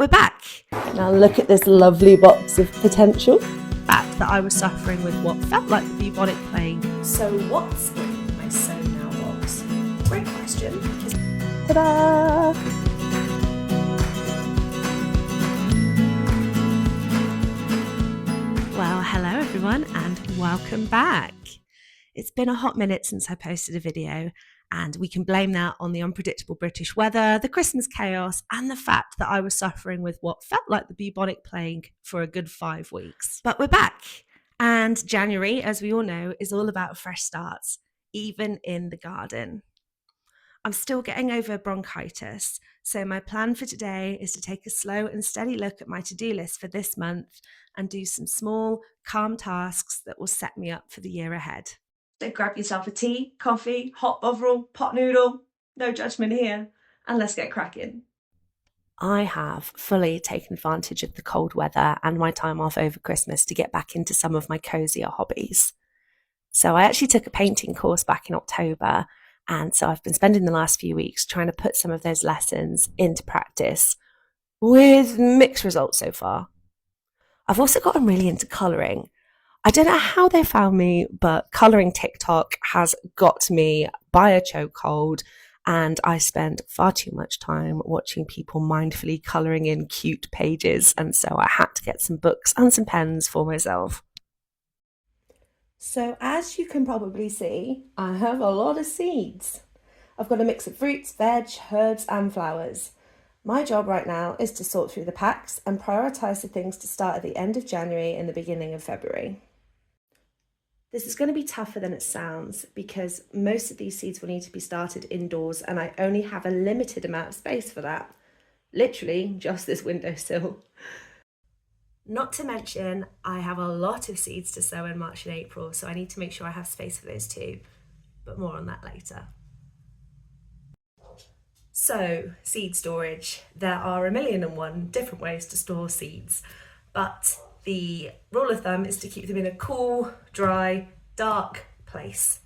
we're back. Now look at this lovely box of potential. Fact that I was suffering with what felt like the bubonic plague. So what's in my So Now box? Great question. Ta-da! Well, hello everyone and welcome back. It's been a hot minute since I posted a video, and we can blame that on the unpredictable British weather, the Christmas chaos, and the fact that I was suffering with what felt like the bubonic plague for a good 5 weeks. But we're back, and January, as we all know, is all about fresh starts, even in the garden. I'm still getting over bronchitis, so my plan for today is to take a slow and steady look at my to-do list for this month and do some small, calm tasks that will set me up for the year ahead. So grab yourself a tea, coffee, hot bovril, pot noodle, no judgment here, and let's get cracking. I have fully taken advantage of the cold weather and my time off over Christmas to get back into some of my cozier hobbies. So I actually took a painting course back in October, and so I've been spending the last few weeks trying to put some of those lessons into practice with mixed results so far. I've also gotten really into colouring. I don't know how they found me, but colouring TikTok has got me by a chokehold, and I spend far too much time watching people mindfully colouring in cute pages, and so I had to get some books and some pens for myself. So as you can probably see, I have a lot of seeds. I've got a mix of fruits, veg, herbs and flowers. My job right now is to sort through the packs and prioritise the things to start at the end of January and the beginning of February. This is going to be tougher than it sounds because most of these seeds will need to be started indoors, and I only have a limited amount of space for that. Literally just this windowsill. Not to mention, I have a lot of seeds to sow in March and April, so I need to make sure I have space for those too, but more on that later. So, seed storage. There are 1,000,001 different ways to store seeds, but the rule of thumb is to keep them in a cool, dry, dark place,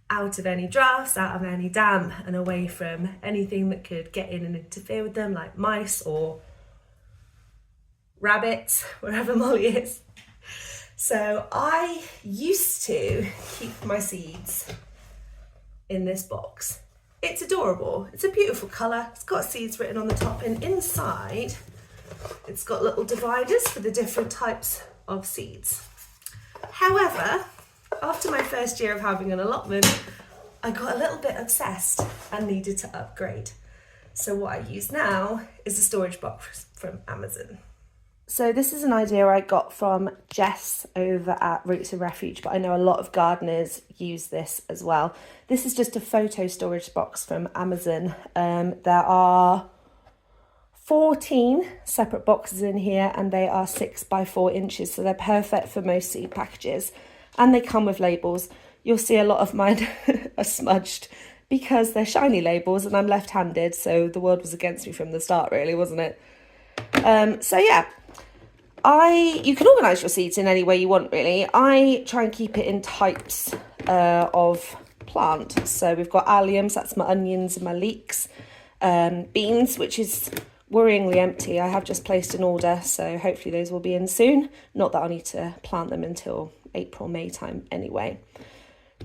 out of any drafts, out of any damp, and away from anything that could get in and interfere with them, like mice or rabbits, wherever Molly is. So I used to keep my seeds in this box. It's adorable. It's a beautiful colour. It's got seeds written on the top, and inside it's got little dividers for the different types of seeds. However, after my first year of having an allotment, I got a little bit obsessed and needed to upgrade. So what I use now is a storage box from Amazon. So this is an idea I got from Jess over at Roots of Refuge, but I know a lot of gardeners use this as well. This is just a photo storage box from Amazon. There are 14 separate boxes in here, and they are 6 by 4 inches, so they're perfect for most seed packages, and they come with labels. You'll see a lot of mine are smudged because they're shiny labels, and I'm left-handed, so the world was against me from the start, really, wasn't it? So yeah, you can organise your seeds in any way you want, really. I try and keep it in types of plant. So we've got alliums, that's my onions and my leeks, beans, which is worryingly empty. I have just placed an order, so hopefully those will be in soon. Not that I need to plant them until April, May time anyway.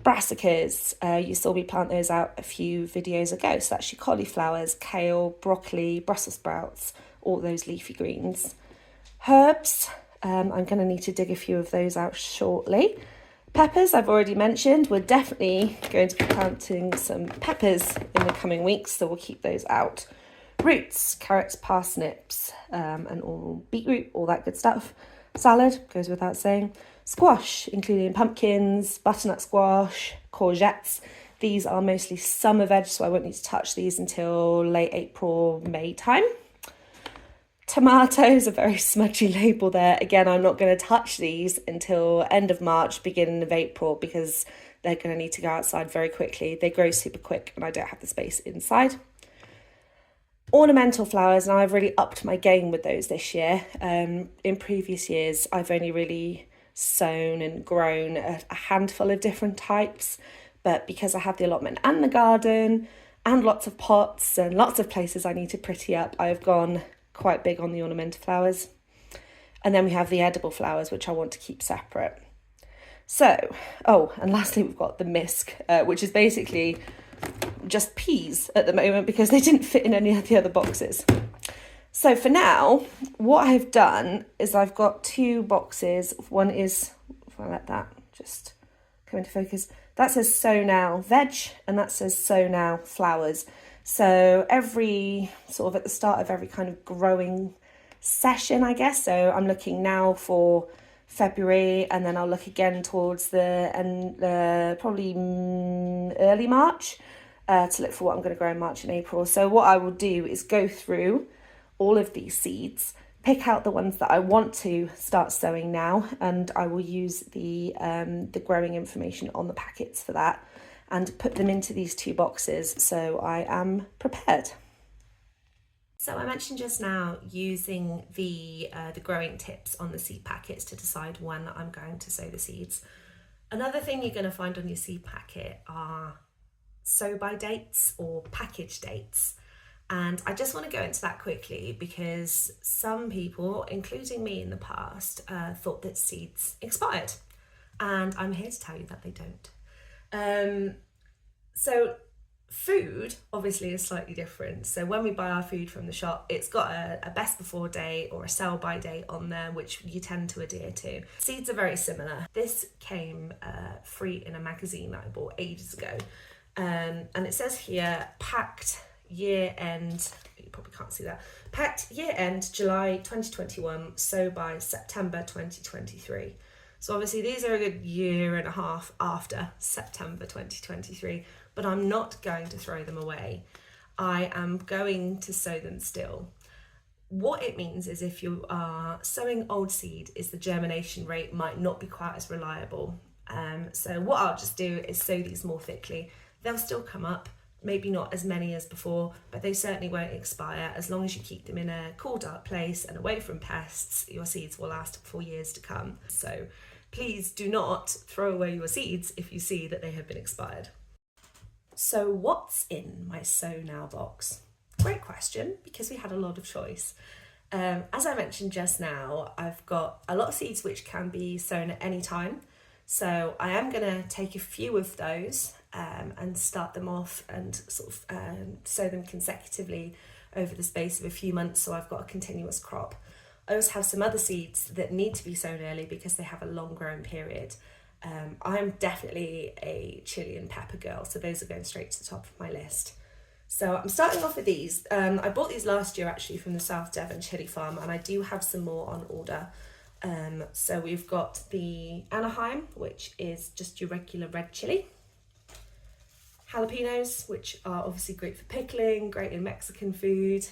Brassicas, you saw me plant those out a few videos ago. So that's your cauliflowers, kale, broccoli, Brussels sprouts, all those leafy greens. Herbs, I'm going to need to dig a few of those out shortly. Peppers, I've already mentioned. We're definitely going to be planting some peppers in the coming weeks, so we'll keep those out. Roots, carrots, parsnips, and all beetroot, all that good stuff. Salad, goes without saying. Squash, including pumpkins, butternut squash, courgettes. These are mostly summer veg, so I won't need to touch these until late April, May time. Tomatoes, a very smudgy label there. Again, I'm not going to touch these until end of March, beginning of April, because they're going to need to go outside very quickly. They grow super quick and I don't have the space inside. Ornamental flowers, and I've really upped my game with those this year. In previous years, I've only really sown and grown a handful of different types, but because I have the allotment and the garden and lots of pots and lots of places I need to pretty up, I've gone quite big on the ornamental flowers. And then we have the edible flowers, which I want to keep separate. So, oh, and lastly, we've got the misc, which is basically just peas at the moment because they didn't fit in any of the other boxes. So for now, what I've done is I've got 2 boxes. One is, if I let that just come into focus, that says sow now veg, and that says sow now flowers. So every sort of at the start of every kind of growing session, I guess. So I'm looking now for February, and then I'll look again towards the end, probably early March, to look for what I'm going to grow in March and April. So what I will do is go through all of these seeds, pick out the ones that I want to start sowing now, and I will use the growing information on the packets for that, and put them into these 2 boxes so I am prepared. So I mentioned just now using the growing tips on the seed packets to decide when I'm going to sow the seeds. Another thing you're going to find on your seed packet are sow by dates or package dates. And I just want to go into that quickly because some people, including me in the past, thought that seeds expired. And I'm here to tell you that they don't. So food obviously is slightly different. So when we buy our food from the shop, it's got a best before date or a sell by date on there, which you tend to adhere to. Seeds are very similar. This came free in a magazine that I bought ages ago. And it says here, packed year end, you probably can't see that, packed year end July 2021, sow by September 2023. So obviously these are a good year and a half after September 2023, but I'm not going to throw them away. I am going to sow them still. What it means is if you are sowing old seed, is the germination rate might not be quite as reliable. So what I'll just do is sow these more thickly. They'll still come up, maybe not as many as before, but they certainly won't expire. As long as you keep them in a cool, dark place and away from pests, your seeds will last for years to come. So please do not throw away your seeds if you see that they have been expired. So what's in my sow now box? Great question, because we had a lot of choice. As I mentioned just now, I've got a lot of seeds which can be sown at any time. So I am going to take a few of those and start them off and sort of sow them consecutively over the space of a few months, so I've got a continuous crop. I also have some other seeds that need to be sown early because they have a long growing period. I'm definitely a chili and pepper girl, so those are going straight to the top of my list. So I'm starting off with these. I bought these last year actually from the South Devon chili farm, and I do have some more on order. So we've got the Anaheim, which is just your regular red chili. Jalapenos, which are obviously great for pickling, great in Mexican food.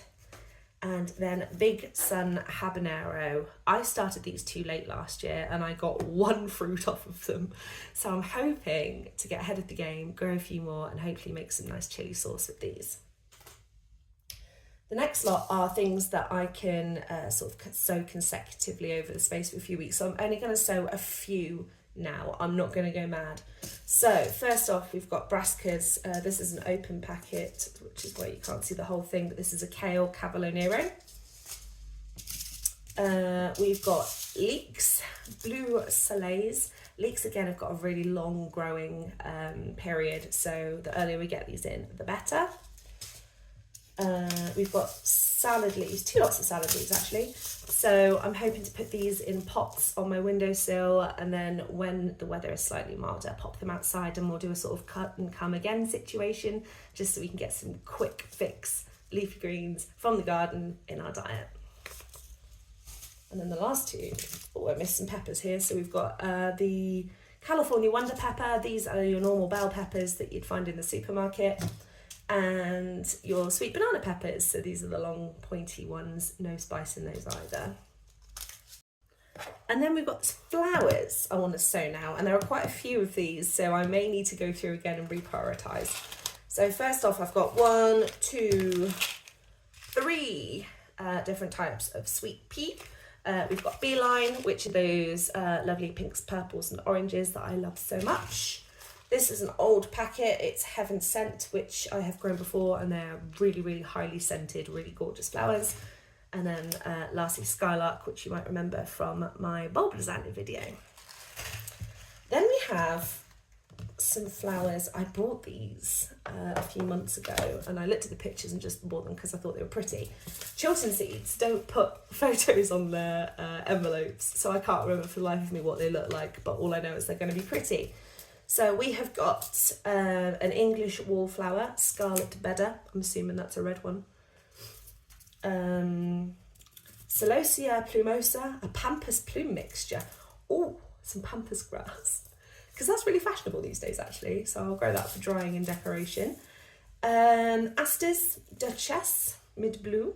And then Big Sun Habanero. I started these too late last year and I got 1 fruit off of them. So I'm hoping to get ahead of the game, grow a few more, and hopefully make some nice chili sauce with these. The next lot are things that I can sort of sow consecutively over the space of a few weeks. So I'm only going to sow a few now. I'm not going to go mad. So first off, we've got brassicas. This is an open packet, which is why you can't see the whole thing, but this is a kale Cavolo Nero. We've got leeks, blue soleils. Leeks again have got a really long growing period, so the earlier we get these in, the better. We've got salad leaves, 2 lots of salad leaves actually. So I'm hoping to put these in pots on my windowsill, and then when the weather is slightly milder, pop them outside and we'll do a sort of cut and come again situation, just so we can get some quick fix leafy greens from the garden in our diet. And then the last 2, I missed some peppers here. So we've got the California Wonder Pepper. These are your normal bell peppers that you'd find in the supermarket. And your sweet banana peppers, so these are the long pointy ones, no spice in those either. And then we've got flowers I want to sow now, and there are quite a few of these, so I may need to go through again and reprioritise. So first off, I've got 1, 2, 3 different types of sweet pea. We've got beeline, which are those lovely pinks, purples and oranges that I love so much. This is an old packet, it's Heaven Scent, which I have grown before, and they're really, really highly scented, really gorgeous flowers. And then lastly, Skylark, which you might remember from my bulb lasagna video. Then we have some flowers. I bought these a few months ago, and I looked at the pictures and just bought them because I thought they were pretty. Chiltern Seeds don't put photos on their envelopes, so I can't remember for the life of me what they look like, but all I know is they're going to be pretty. So we have got an English wallflower, Scarlet Bedder. I'm assuming that's a red one. Celosia plumosa, a pampas plume mixture. Oh, some pampas grass, because that's really fashionable these days actually, so I'll grow that for drying and decoration. Asters Duchess, mid blue.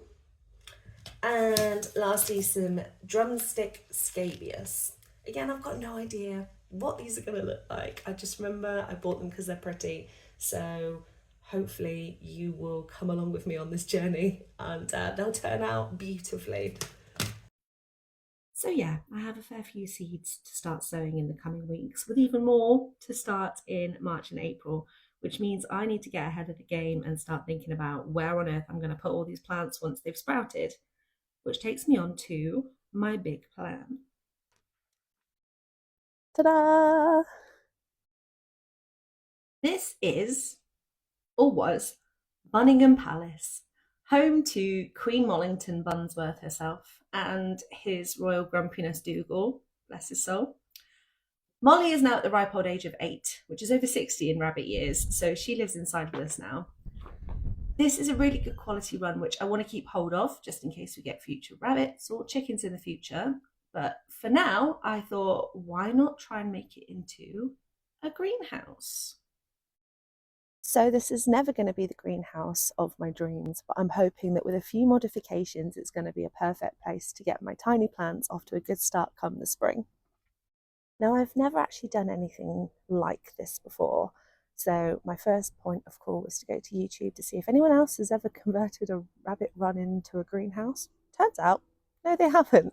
And lastly, some drumstick scabious. Again, I've got no idea what these are going to look like. I just remember I bought them because they're pretty. So hopefully you will come along with me on this journey, and they'll turn out beautifully. So yeah, I have a fair few seeds to start sowing in the coming weeks, with even more to start in March and April, which means I need to get ahead of the game and start thinking about where on earth I'm going to put all these plants once they've sprouted, which takes me on to my big plan. Ta-da! This is, or was, Bunningham Palace, home to Queen Mollington Bunsworth herself and his royal grumpiness Dougal, bless his soul. Molly is now at the ripe old age of 8, which is over 60 in rabbit years, so she lives inside with us now. This is a really good quality run, which I want to keep hold of, just in case we get future rabbits or chickens in the future. But for now, I thought, why not try and make it into a greenhouse? So this is never going to be the greenhouse of my dreams, but I'm hoping that with a few modifications, it's going to be a perfect place to get my tiny plants off to a good start come the spring. Now, I've never actually done anything like this before, so my first point of call was to go to YouTube to see if anyone else has ever converted a rabbit run into a greenhouse. Turns out, no, they haven't.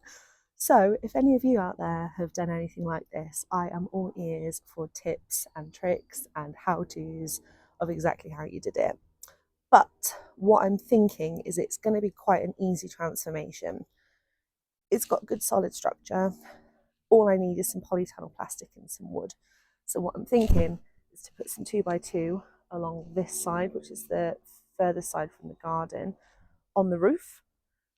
So if any of you out there have done anything like this, I am all ears for tips and tricks and how-tos of exactly how you did it. But what I'm thinking is it's going to be quite an easy transformation. It's got good solid structure. All I need is some polytunnel plastic and some wood. So what I'm thinking is to put some 2x2 along this side, which is the furthest side from the garden, on the roof,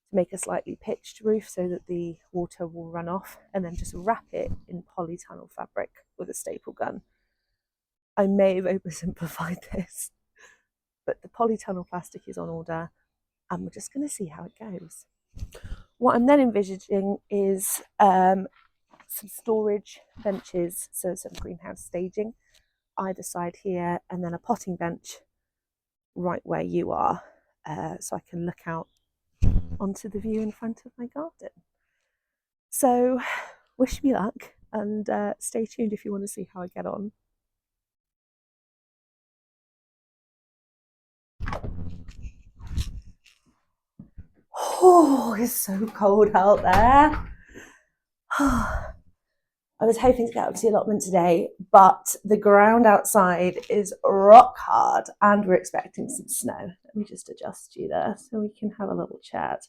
to make a slightly pitched roof so that the water will run off, and then just wrap it in polytunnel fabric with a staple gun. I may have oversimplified this, but the polytunnel plastic is on order, and we're just going to see how it goes. What I'm then envisaging is some storage benches, so some greenhouse staging either side here, and then a potting bench right where you are, so I can look out onto the view in front of my garden. So wish me luck, and stay tuned if you want to see how I get on. Oh, it's so cold out there. I was hoping to get up to the allotment today, but the ground outside is rock hard and we're expecting some snow. Let me just adjust you there so we can have a little chat.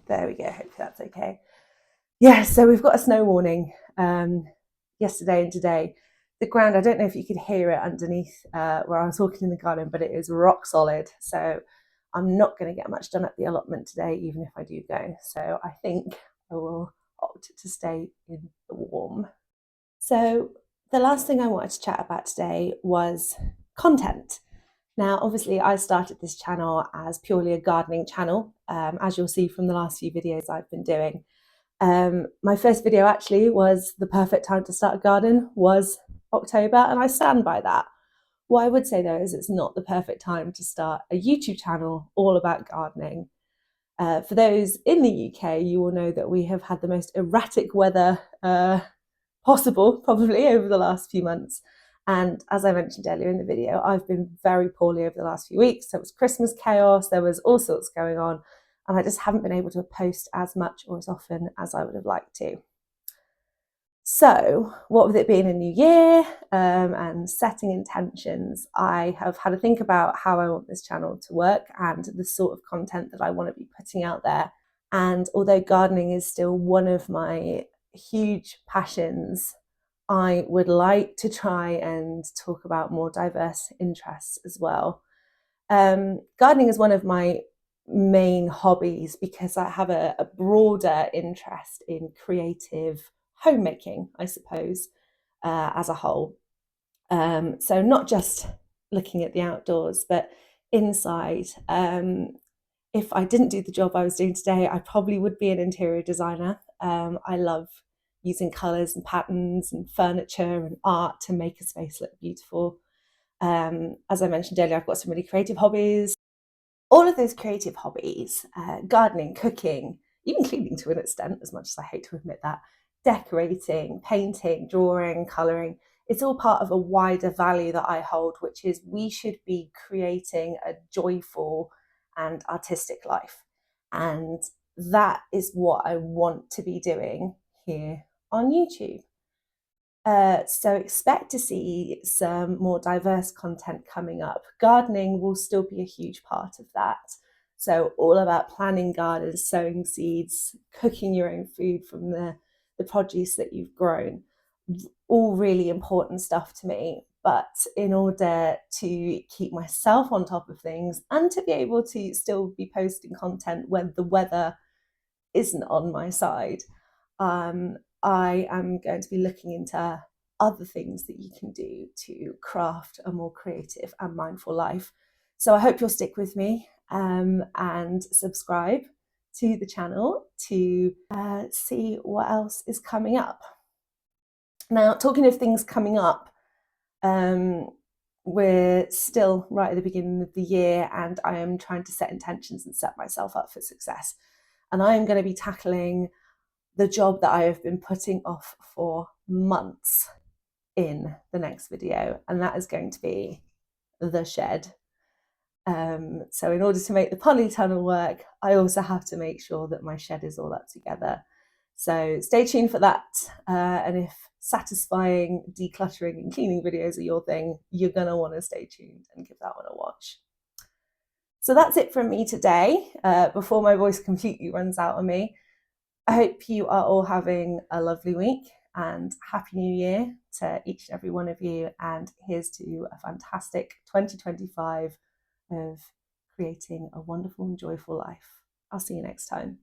There we go, hopefully that's okay. Yeah, so we've got a snow warning yesterday and today. The ground, I don't know if you could hear it underneath where I was walking in the garden, but it is rock solid. So I'm not going to get much done at the allotment today, even if I do go. So I think I will opt to stay in the warm. So the last thing I wanted to chat about today was content. Now, obviously, I started this channel as purely a gardening channel, as you'll see from the last few videos I've been doing. My first video actually was the perfect time to start a garden was October, and I stand by that. What I would say though is it's not the perfect time to start a YouTube channel all about gardening. For those in the UK, you will know that we have had the most erratic weather possible, probably, over the last few months. And as I mentioned earlier in the video, I've been very poorly over the last few weeks. There was Christmas chaos, there was all sorts going on, and I just haven't been able to post as much or as often as I would have liked to. So, what with it being a new year and setting intentions, I have had to think about how I want this channel to work and the sort of content that I want to be putting out there. And although gardening is still one of my huge passions, I would like to try and talk about more diverse interests as well. Gardening is one of my main hobbies because I have a broader interest in creative homemaking, I suppose, as a whole. So not just looking at the outdoors, but inside. If I didn't do the job I was doing today, I probably would be an interior designer. I love using colours and patterns and furniture and art to make a space look beautiful. As I mentioned earlier, I've got some really creative hobbies. All of those creative hobbies, gardening, cooking, even cleaning to an extent, as much as I hate to admit that, decorating, painting, drawing, colouring, it's all part of a wider value that I hold, which is we should be creating a joyful and artistic life. And that is what I want to be doing here on YouTube. So expect to see some more diverse content coming up. Gardening will still be a huge part of that. So all about planning gardens, sowing seeds, cooking your own food from the produce that you've grown. All really important stuff to me. But in order to keep myself on top of things and to be able to still be posting content when the weather isn't on my side, I am going to be looking into other things that you can do to craft a more creative and mindful life. So I hope you'll stick with me and subscribe to the channel to see what else is coming up. Now, talking of things coming up, we're still right at the beginning of the year and I am trying to set intentions and set myself up for success. And I am going to be tackling the job that I have been putting off for months in the next video, and that is going to be the shed. So in order to make the polytunnel work, I also have to make sure that my shed is all up together. So stay tuned for that. And if satisfying decluttering and cleaning videos are your thing, you're going to want to stay tuned and give that one a watch. So that's it from me today, before my voice completely runs out on me. I hope you are all having a lovely week and Happy New Year to each and every one of you. And here's to a fantastic 2025 of creating a wonderful and joyful life. I'll see you next time.